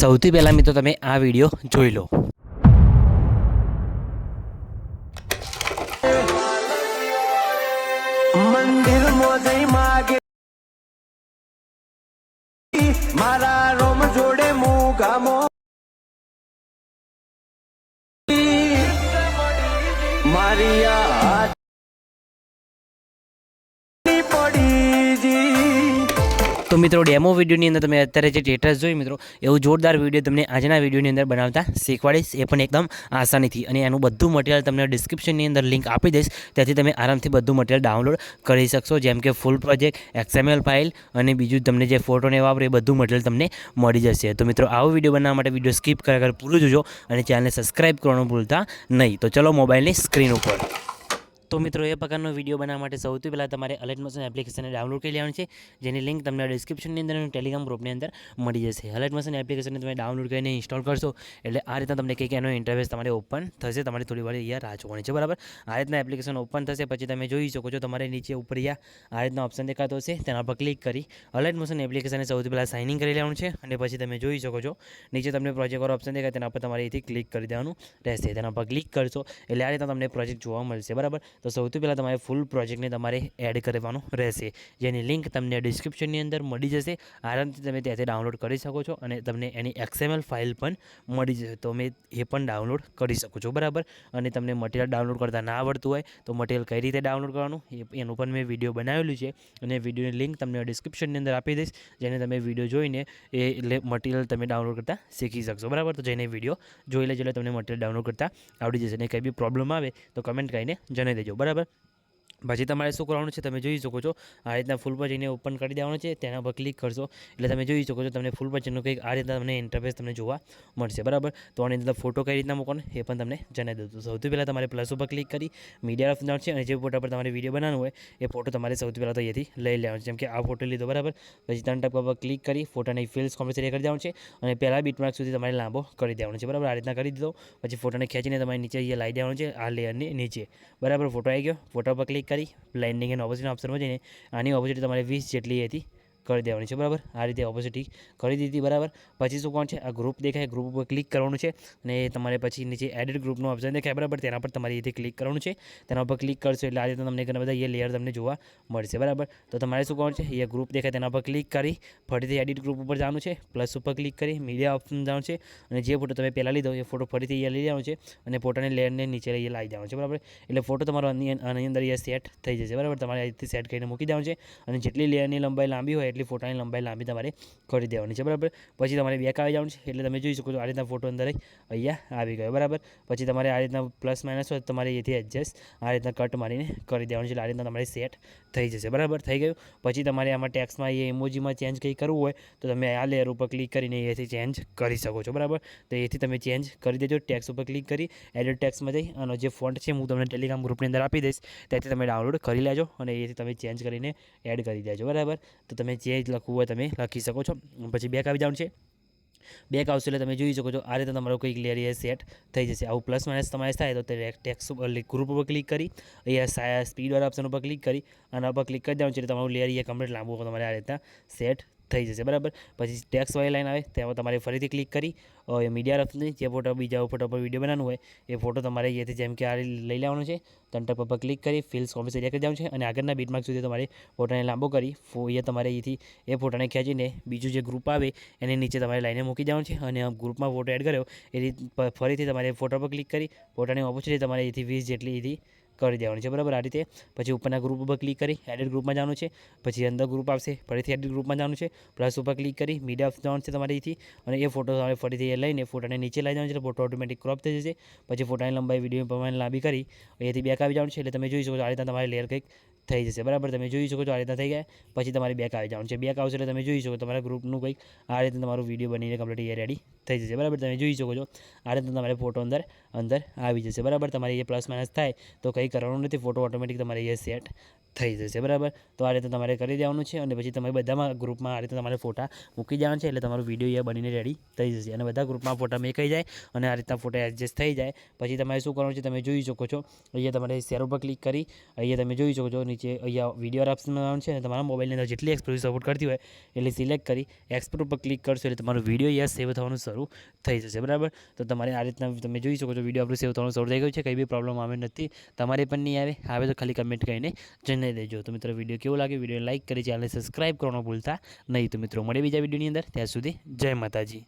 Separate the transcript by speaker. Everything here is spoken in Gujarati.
Speaker 1: સૌથી પહેલાં મિત્રો તમે આ વિડીયો જોઈ લો.
Speaker 2: મંદિરમાં જઈ માગે મારા રોમ જોડે મુગામો મારી હાથ પડી જી.
Speaker 1: તો મિત્રો ડેમો વિડીયોની અંદર તમે અત્યારે જે સ્ટેટસ જોઈ મિત્રો એવું જોરદાર વિડીયો તમને આજના વિડીયોની અંદર બનાવતા શીખવાડીશ, એ પણ એકદમ આસાનીથી. અને એનું બધું મટીરિયલ તમને ડિસ્ક્રિપ્શનની અંદર લિંક આપી દઈશ, ત્યાંથી તમે આરામથી બધું મટીરિયલ ડાઉનલોડ કરી શકશો, જેમ કે ફૂલ પ્રોજેક્ટ, XML ફાઇલ અને બીજું તમને જે ફોટોને વાપરે એ બધું મટીરિયલ તમને મળી જશે. તો મિત્રો આવો વિડીયો બનાવવા માટે વિડીયો સ્કીપ કર્યા પૂરું જોજો અને ચેનલને સબસ્ક્રાઈબ કરવાનું ભૂલતા નહીં. તો ચલો મોબાઈલની સ્ક્રીન ઉપર. તો મિત્રો એ પ્રકારનો વિડીયો બનાવવા માટે સૌથી પહેલાં તમારે અલર્ટ મોશન એપ્લિકેશનને ડાઉનલોડ કરી લેવાની છે, જેની લિંક તમને ડિસ્ક્રિપ્શનની અંદર અને ટેલિગ્રામ ગ્રુપની અંદર મળી જશે. અલર્ટ મોશન એપ્લિકેશનને તમે ડાઉનલોડ કરીને ઇન્સ્ટોલ કરશો એટલે આ રીતના તમને કંઈક એનો ઇન્ટરફેસ તમારે ઓપન થશે. તમારે થોડી વાર અહીંયા રાહ જોવાની છે, બરાબર. આ રીતના એપ્લિકેશન ઓપન થશે પછી તમે જોઈ શકો છો તમારે નીચે ઉપર અહીંયા આ રીતના ઓપ્શન દેખાતો હશે, તેના પર ક્લિક કરી અલર્ટ મોશન એપ્લિકેશનને સૌથી પહેલાં સાઇન ઇન કરી લેવાનું છે. અને પછી તમે જોઈ શકો છો નીચે તમને પ્રોજેક્ટ વાળો ઓપ્શન દેખાય, તેના પર તમારે અહીંથી ક્લિક કરી દેવાનું રહેશે. તેના પર ક્લિક કરશો એટલે આ રીતના તમને પ્રોજેક્ટ જોવા મળશે, બરાબર. તો સૌથી પહેલાં તમારે ફૂલ પ્રોજેક્ટને તમારે એડ કરવાનું રહેશે, જેની લિંક તમને ડિસ્ક્રિપ્શનની અંદર મળી જશે. આરામથી તમે ત્યાંથી ડાઉનલોડ કરી શકો છો અને તમને એની XML ફાઇલ પણ મળી જશે, તો તમે એ પણ ડાઉનલોડ કરી શકો છો, બરાબર. અને તમને મટીરિયલ ડાઉનલોડ કરતાં ના આવડતું હોય તો મટીરિયલ કઈ રીતે ડાઉનલોડ કરવાનું એનું પણ મેં વિડીયો બનાવેલું છે, અને વિડીયોની લિંક તમને ડિસ્ક્રિપ્શનની અંદર આપી દઈશ, જેને તમે વિડીયો જોઈને એ મટીરિયલ તમે ડાઉનલોડ કરતાં શીખી શકશો, બરાબર. તો જઈને વિડીયો જોઈ લેજો એટલે તમને મટીરિયલ ડાઉનલોડ કરતાં આવડી જશે. અને કંઈ બી પ્રોબ્લેમ આવે તો કમેન્ટ કરીને જણાવી દેજો, બરાબર. પછી તમારે શું કરવાનું છે તમે જોઈ શકો છો આ રીતના ફૂલ પર જઈને ઓપન કરી દેવાનું છે, તેના પર ક્લિક કરશો એટલે તમે જોઈ શકો છો તમને ફૂલ પર જઈને કંઈક આ રીતના તમને ઇન્ટરફેસ તમને જોવા મળશે, બરાબર. તો આની અંદર ફોટો કઈ રીતના મૂકવાનો એ પણ તમને જણાવી દઉં. સૌથી પહેલાં તમારે પ્લસ ઉપર ક્લિક કરી મીડિયા ઓપ્શન છે અને જે ફોટા પર તમારે વિડીયો બનાવવાનો હોય એ ફોટો તમારે સૌથી પહેલાં તો અહીંયાથી લઈ લેવાનો છે, જેમ કે આ ફોટો લીધો, બરાબર. પછી ત્રણ ટપકા પર ક્લિક કરી ફોટાની ફિલ્સ કોમ્પ્રેસર કરી દેવાનું છે અને પહેલાં બીટમાર્ક સુધી તમારે લાંબો કરી દેવાનો છે, બરાબર. આ રીતના કરી દીધો પછી ફોટોને ખેંચીને તમારે નીચે અહીંયા લાવી દેવાનું છે, આ લેયરની નીચે, બરાબર. ફોટો આવી ગયો, ફોટા પર ક્લિક કરી બ્લાઇન્ડિંગ એન્ડ ઓપોઝિટ ઓપ્શનમાં જઈને આની ઓપોઝિટ તમારે 20 જેટલી હતી કરી દેવાની છે, બરાબર. આ રીતે ઓપોઝિટ કરી દીધી, બરાબર. પછી શું કોણ છે આ ગ્રુપ દેખાય, ગ્રુપ ઉપર ક્લિક કરવાનું છે અને તમારે પછી નીચે એડિટ ગ્રુપનો ઓપ્શન દેખાય, બરાબર. તેના પર તમારે અહીંથી ક્લિક કરવાનું છે, તેના પર ક્લિક કરશો એટલે આ રીતે તમને ઘણા બધા એ લેયર તમને જોવા મળશે, બરાબર. તો તમારે શું કોણ છે એ ગ્રુપ દેખાય તેના પર ક્લિક કરી ફરીથી એડિટ ગ્રુપ ઉપર જવાનું છે, પ્લસ ઉપર ક્લિક કરી મીડિયા ઓપ્શન જવાનું છે અને જે ફોટો તમે પહેલાં લીધો એ ફોટો ફરીથી અહીંયા લઈ જવાનો છે અને ફોટાની લેયરને નીચે અહીંયા લાવી દેવાનો છે, બરાબર. એટલે ફોટો તમારો આની અંદર અહીંયા સેટ થઈ જશે, બરાબર. તમારે અહીંથી સેટ કરીને મૂકી દેવાનું છે અને જેટલી લેયરની લંબાઈ લાંબી હોય એટલી ફોટાની લંબાઈ લાંબી તમારે કરી દેવાની છે, બરાબર. પછી તમારે બેક આવી જવાનું છે એટલે તમે જોઈ શકો છો આ રીતના ફોટો અંદર અહીંયા આવી ગયો, બરાબર. પછી તમારે આ રીતના પ્લસ માઇનસ હોય તમારે અહીંથી એડજસ્ટ આ રીતના કટ મારીને કરી દેવાનું છે એટલે આ રીતના તમારે સેટ થઈ જશે, બરાબર. થઈ ગયું. પછી તમારે આમાં ટેક્સમાં એ ઇમોજીમાં ચેન્જ કંઈ કરવું હોય તો તમે આ લેયર ઉપર ક્લિક કરીને અહીંથી ચેન્જ કરી શકો છો, બરાબર. તો એથી તમે ચેન્જ કરી દેજો. ટેક્સ ઉપર ક્લિક કરી એડિટ ટેક્સમાં જઈ અને જે ફોન્ટ છે હું તમને ટેલિગ્રામ ગ્રુપની અંદર આપી દઈશ, ત્યાંથી તમે ડાઉનલોડ કરી લેજો અને એથી તમે ચેન્જ કરીને એડ કરી દેજો, બરાબર. તો તમે જે લખવું હોય તમે લખી શકો છો. પછી બેક આવી જવાનું છે, બેક આવશે એટલે તમે જોઈ શકો છો આ રીતે તમારો કોઈક લેયર સેટ થઈ જશે. આવું પ્લસ માઇનસ તમારે થાય તો ટેક્સ ગ્રુપ ઉપર ક્લિક કરી અહીંયા સ્પીડવાળા ઓપ્શન ઉપર ક્લિક કરી આના ઉપર ક્લિક કરી દેવાનું છે એટલે તમારું લેયર અહીંયા કમ્પ્લીટ લાંબુ તમારે આ રીતના સેટ થઈ જશે, બરાબર. પછી ટેક્સવાળી લાઈન આવે ત્યાં તમારે ફરીથી ક્લિક કરી મીડિયા ઓપ્શનની જે ફોટો બીજા ફોટો પર વિડીયો બનાવવાનું હોય એ ફોટો તમારે અહીંયાથી જેમ કે આ લઈ લેવાનો છે, તંટક પર ક્લિક કરી ફિલ્સ કોમ્પ્રેસર કરી દેવાનું છે અને આગળના બીટમાર્ક સુધી તમારે ફોટાને લાંબો કરી એ તમારે અહીંથી એ ફોટાને ખેંચીને બીજું જે ગ્રુપ આવે એની નીચે તમારે લાઈને મૂકી દેવાનું છે અને ગ્રુપમાં ફોટો એડ કર્યો એ ફરીથી તમારે ફોટો પર ક્લિક કરી ફોટાની ઓપોઝિટ તમારે અહીંથી 20 જેટલી અહીંથી કરી દેવાનું છે, બરાબર. આ રીતે પછી ઉપરના ગ્રુપ ઉપર ક્લિક કરી એડિટ ગ્રુપમાં જવાનું છે, પછી અંદર ગ્રુપ આવશે ફરીથી એડિટ ગ્રુપમાં જવાનું છે, પ્લસ ઉપર ક્લિક કરી મીડિયા જવાનું છે તમારે અહીંથી અને એ ફોટો તમારે ફરીથી એ લઈને ફોટાને નીચે લઈ જવાનું છે, ફોટો ઓટોમેટિક ક્રોપ થઈ જશે. પછી ફોટાની લંબાઈ વિડીયો પ્રમાણે લાંબી કરી અહીંથી બેક આવી જવાનું છે એટલે તમે જોઈ શકો છો આ રીતના તમારે લેયર કંઈક થઈ જશે, બરાબર. તમે જોઈ શકો છો આ રીતના થઈ ગયા. પછી તમારે બેક આવી જવાનું છે, બેક આવશે એટલે તમે જોઈ શકો તમારા ગ્રુપનું કંઈક આ રીતે તમારું વિડીયો બનીને કમ્પ્લીટ રેડી થઈ જશે. બરાબર, તમે જોઈ શકો છો આ રીતે તમારે ફોટો અંદર આવી જશે. બરાબર, તમારે એ પ્લસ માઇનસ થાય તો કંઈ કરવાનું નથી, ફોટો ઓટોમેટિક તમારે એ સેટ થઈ જશે. બરાબર, તો આ રીતે તમારે કરી દેવાનું છે અને પછી તમે બધામાં ગ્રુપમાં આ રીતે તમારે ફોટા મૂકી દેવાના છે એટલે તમારો વિડીયો એ બનીને રેડી થઈ જશે. અને બધા ગ્રુપમાં ફોટા મેકાઈ જાય અને આ રીતના ફોટા એડજસ્ટ થઈ જાય પછી તમારે શું કરવાનું છે તમે જોઈ શકો છો. અહીંયા તમારે શેર ઉપર ક્લિક કરી અહીંયા તમે જોઈ શકો છો નીચે અહીંયા વિડીયો ઓપ્શન આવવાનું છે અને તમારા મોબાઈલની અંદર જેટલી એક્સપોઝર સપોર્ટ કરતી હોય એટલે સિલેક્ટ કરી એક્સપોર્ટ ઉપર ક્લિક કરશો એટલે તમારો વિડીયો અહીંયા સેવ થવાનું શરૂ થઈ જશે. બરાબર, તો તમારે આ રીતના તમે જોઈ શકો છો વિડીયો આપણું સેવ થવાનું શરૂ થઈ ગયું છે. કંઈ બી પ્રોબ્લેમ આવે નથી, તમારે પણ નહીં આવે તો ખાલી કમેન્ટ કરીને જણાવી દેજો. તો મિત્રો વિડીયો કેવો લાગે વિડીયો લાઇક કરી ચેનલને સબસ્ક્રાઇબ કરવાનું ભૂલતા નહીં. તો મિત્રો મળીએ બીજા વિડીયોની અંદર, ત્યાં સુધી જય માતાજી.